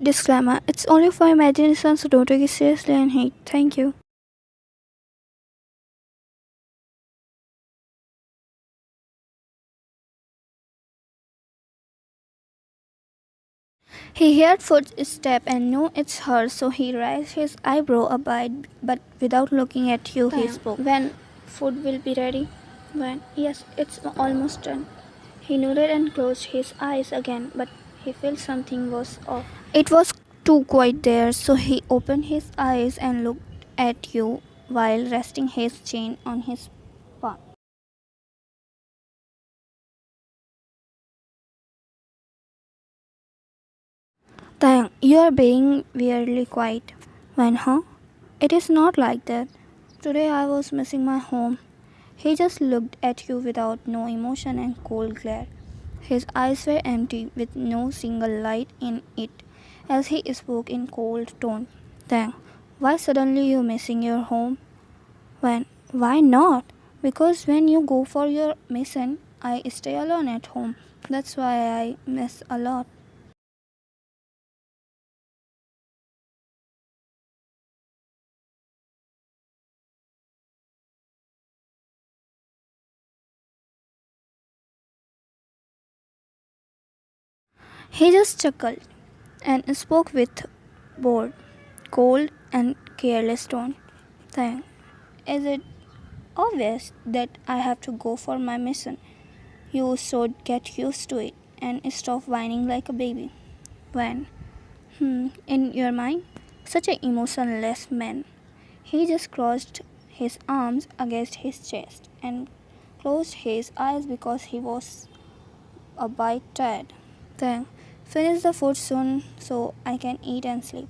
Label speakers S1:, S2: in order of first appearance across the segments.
S1: Disclaimer: it's only for imagination, so don't take it seriously and hate. Thank you. He heard footsteps and knew it's her, so he raised his eyebrow a bit, but without looking at you, he spoke. When food will be ready? When? Yes, it's almost done. He nodded and closed his eyes again, but he felt something was off. It was too quiet there, so he opened his eyes and looked at you while resting his chin on his palm. Dang, you are being weirdly quiet. When, huh? It is not like that. Today I was missing my home. He just looked at you without no emotion and cold glare. His eyes were empty with no single light in it as he spoke in cold tone. Dang, why suddenly you missing your home? When? Why not? Because when you go for your mission, I stay alone at home. That's why I miss a lot. He just chuckled and spoke with bored, cold, and careless tone. Then, is it obvious that I have to go for my mission? You should get used to it and stop whining like a baby. When? In your mind? Such an emotionless man. He just crossed his arms against his chest and closed his eyes because he was a bit tired. Then, finish the food soon so I can eat and sleep.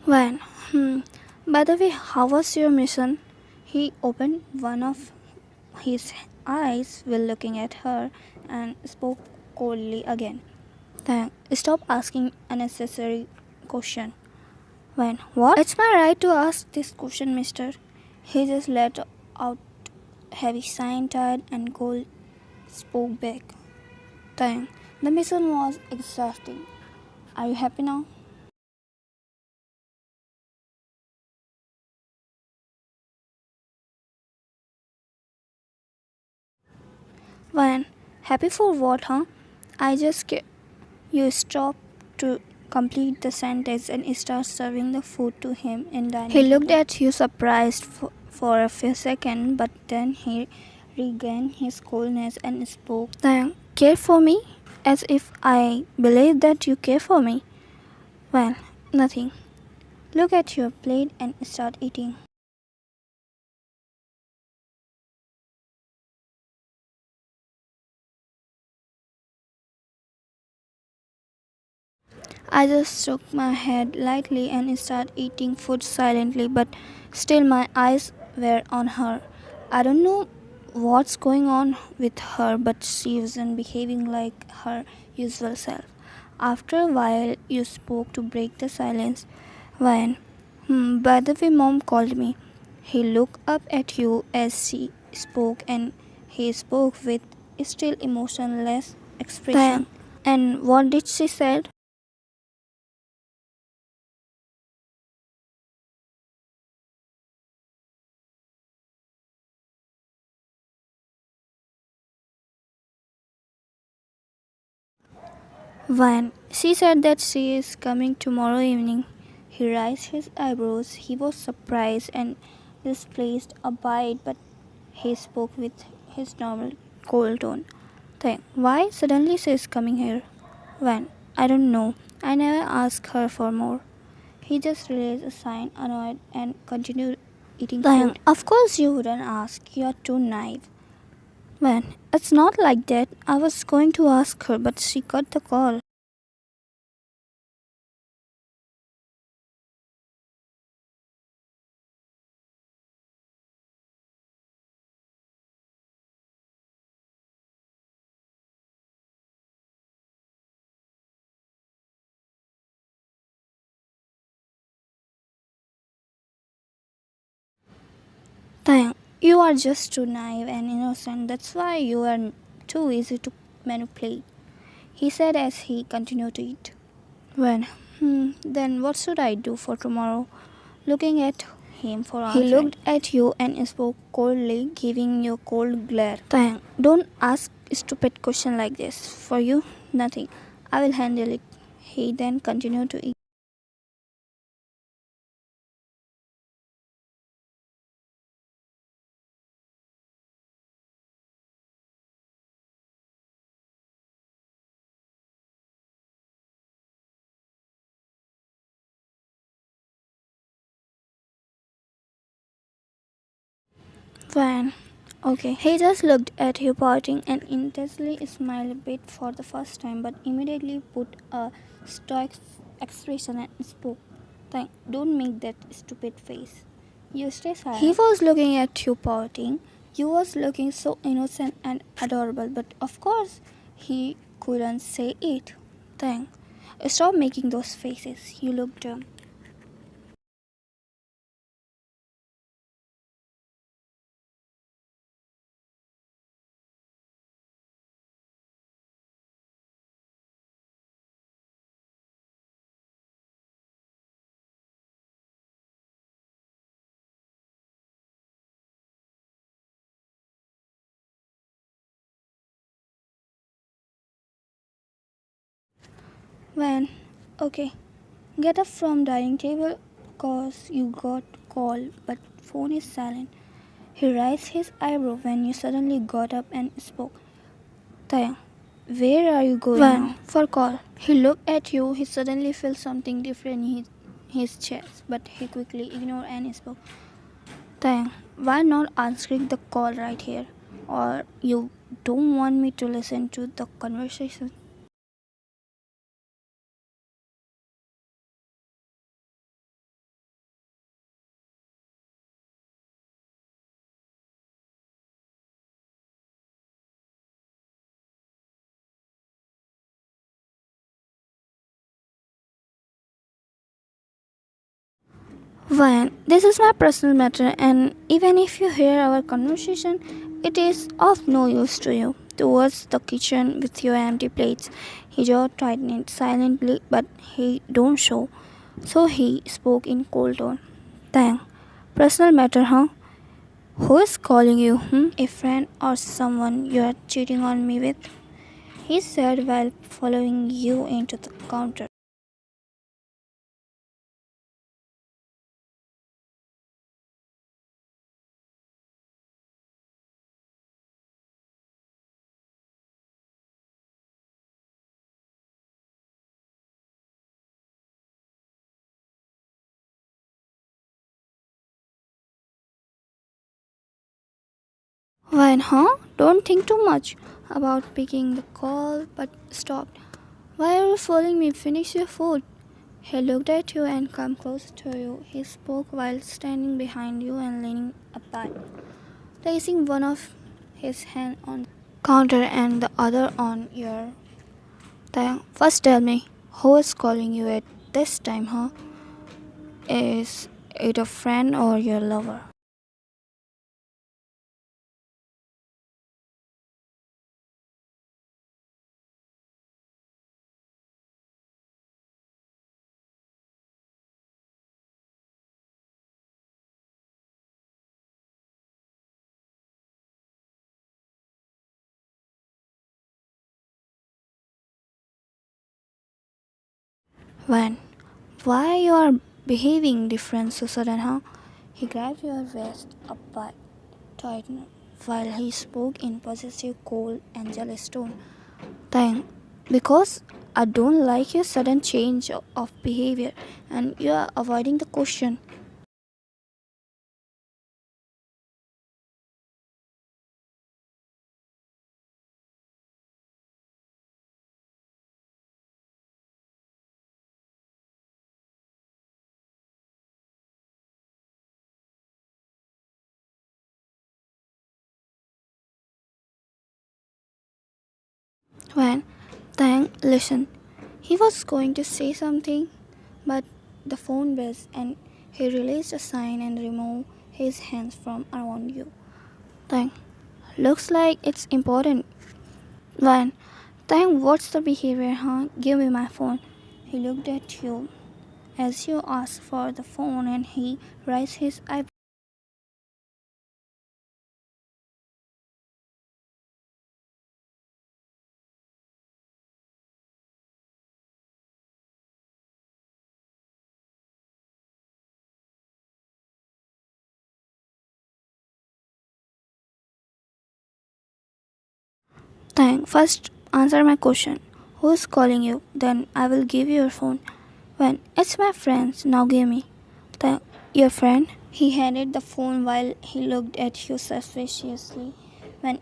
S1: When? By the way, how was your mission? He opened one of his eyes while looking at her and spoke coldly again. Then stop asking unnecessary question. When? What? It's my right to ask this question, mister. He just let out heavy sigh, tired and cold, spoke back. Then the mission was exhausting. Are you happy now? When? Happy for what, huh? I just You stop to complete the sentence and start serving the food to him in dining. He looked at you surprised for a few seconds, but then he regained his coolness and spoke. Then, care for me? As if I believe that you care for me. Well, nothing. Look at your plate and start eating. I just shook my head lightly and started eating food silently, but still my eyes were on her. I don't know what's going on with her, but she wasn't behaving like her usual self. After a while, you spoke to break the silence. When, by the way, mom called me. He looked up at you as she spoke, and he spoke with still emotionless expression. And what did she say? When she said that she is coming tomorrow evening, he raised his eyebrows. He was surprised and displeased a bit, but he spoke with his normal cold tone. Then, why suddenly she is coming here? When? I don't know. I never asked her for more. He just released a sign, annoyed, and continued eating food. Of course you wouldn't ask. You are too naive. When? It's not like that. I was going to ask her, but she cut the call. Tang, you are just too naive and innocent. That's why you are too easy to manipulate, he said as he continued to eat. When? Then what should I do for tomorrow? Looking at him for answering. He looked at you and spoke coldly, giving you a cold glare. Tang, don't ask stupid question like this. For you, nothing. I will handle it. He then continued to eat. Van. Okay. He just looked at you parting and intensely smiled a bit for the first time, but immediately put a stoic expression and spoke. Thank. Don't make that stupid face. You stay silent. He was looking at you pouting. You was looking so innocent and adorable, but of course he couldn't say it. Thank. Stop making those faces. You look dumb. Van. Okay. Get up from dining table cause you got call but phone is silent. He raised his eyebrow when you suddenly got up and spoke. Taya, where are you going now? For call. He looked at you. He suddenly felt something different in his chest, but he quickly ignored and spoke. Taya, why not answering the call right here? Or you don't want me to listen to the conversation? Ryan, this is my personal matter, and even if you hear our conversation, it is of no use to you. Towards the kitchen with your empty plates, his jaw tightened silently, but he don't show. So he spoke in cold tone. Tang, personal matter, huh? Who is calling you? A friend or someone you are cheating on me with? He said while following you into the counter. When, huh? Don't think too much about picking the call, but stopped. Why are you following me? Finish your food. He looked at you and come close to you. He spoke while standing behind you and leaning apart, placing one of his hand on the counter and the other on your thigh. First tell me, who is calling you at this time, huh? Is it a friend or your lover? When? Why you are behaving different so sudden, huh? He grabbed your waist up tightened while he spoke in possessive, cold, and jealous tone. Thank, because I don't like your sudden change of behavior and you are avoiding the question. When, thank, listen. He was going to say something, but the phone buzzed and he released a sign and removed his hands from around you. Thank, looks like it's important. When, then what's the behavior, huh? Give me my phone. He looked at you as you asked for the phone and he raised his eyebrows. Thank. First, answer my question. Who's calling you? Then I will give you your phone. When it's my friends, now give me. Thank. Your friend? He handed the phone while he looked at you suspiciously. When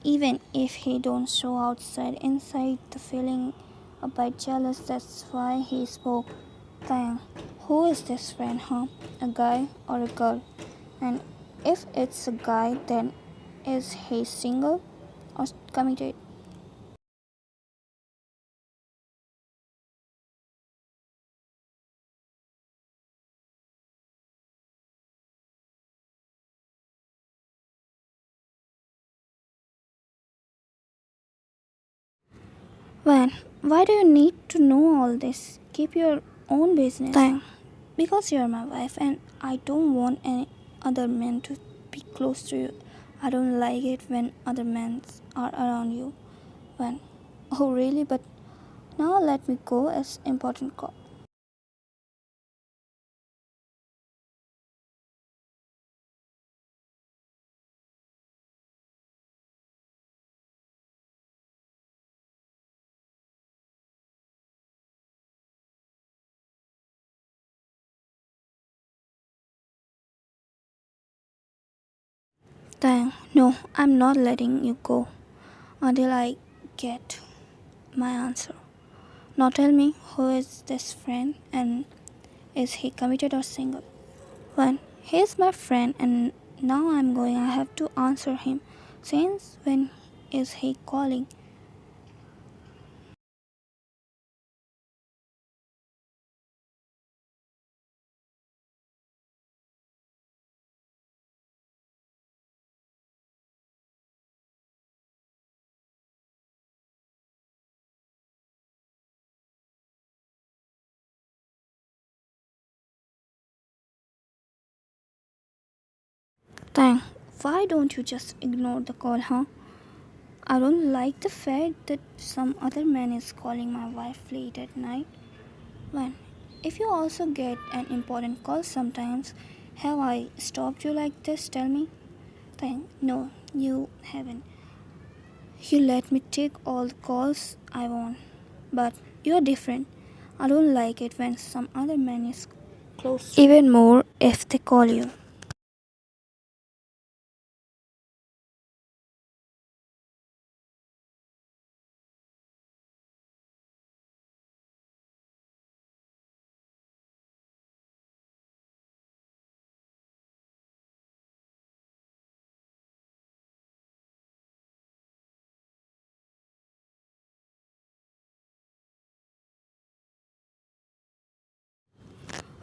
S1: even if he don't show outside, inside the feeling a bit jealous, that's why he spoke. Tang, who is this friend, huh? A guy or a girl? And if it's a guy, then is he single or committed? When? Why do you need to know all this? Keep your own business. Tang, because you're my wife and I don't want any other men to be close to you. I don't like it when other men are around you. When? Oh, really? But now let me go. It's important call. Tang, no, I'm not letting you go until I get my answer. Now tell me, who is this friend and is he committed or single? When he is my friend and now I'm going, I have to answer him. Since when is he calling? Tang, why don't you just ignore the call, huh? I don't like the fact that some other man is calling my wife late at night. When if you also get an important call sometimes, have I stopped you like this? Tell me. Tang, no, you haven't. You let me take all the calls I want. But you're different. I don't like it when some other man is close. Even more if they call you.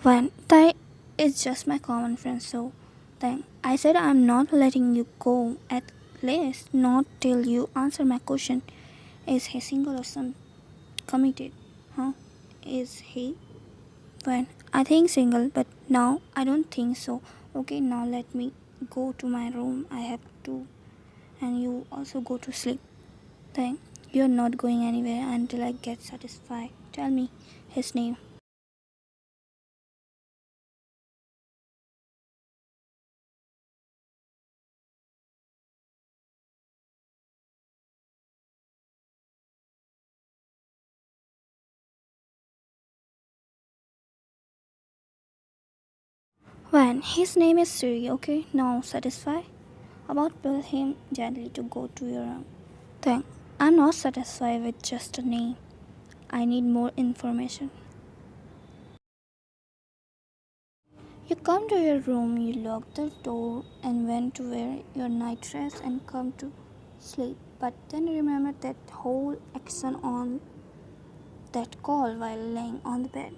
S1: When Tai is just my common friend, so then I said I'm not letting you go, at least not till you answer my question. Is he single or some committed? Huh? Is he? When I think single, but now I don't think so. Okay, now let me go to my room. I have to, and you also go to sleep. Then you're not going anywhere until I get satisfied. Tell me his name. When his name is Siri, okay, now satisfied? About tell him gently to go to your room. Then I'm not satisfied with just a name. I need more information. You come to your room, you lock the door and went to wear your night dress and come to sleep. But then remember that whole action on that call while laying on the bed.